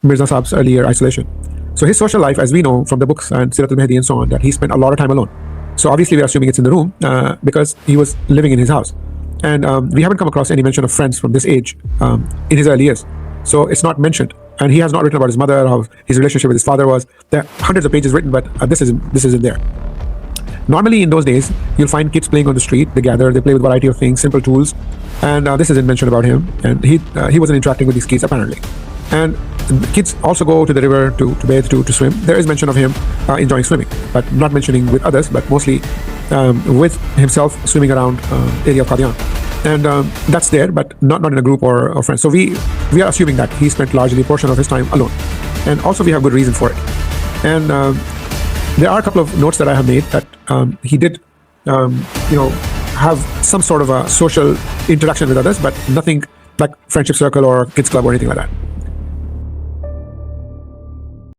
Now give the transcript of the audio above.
Mirza Saab's earlier isolation. So his social life, as we know from the books and Sirat al-Mahdi and so on, that he spent a lot of time alone. So obviously we are assuming it's in the room because he was living in his house. And we haven't come across any mention of friends from this age in his early years. So it's not mentioned. And he has not written about his mother, how his relationship with his father was. There are hundreds of pages written, but this isn't there. Normally in those days, you'll find kids playing on the street. They gather, they play with a variety of things, simple tools. And this isn't mentioned about him. And he wasn't interacting with these kids apparently. And kids also go to the river to bathe, to swim. There is mention of him enjoying swimming, but not mentioning with others, but mostly with himself swimming around area of Qadian. And that's there, but not in a group or friends. So we are assuming that he spent largely a portion of his time alone. And also we have good reason for it. And there are a couple of notes that I have made that he did, have some sort of a social interaction with others, but nothing like friendship circle or kids club or anything like that.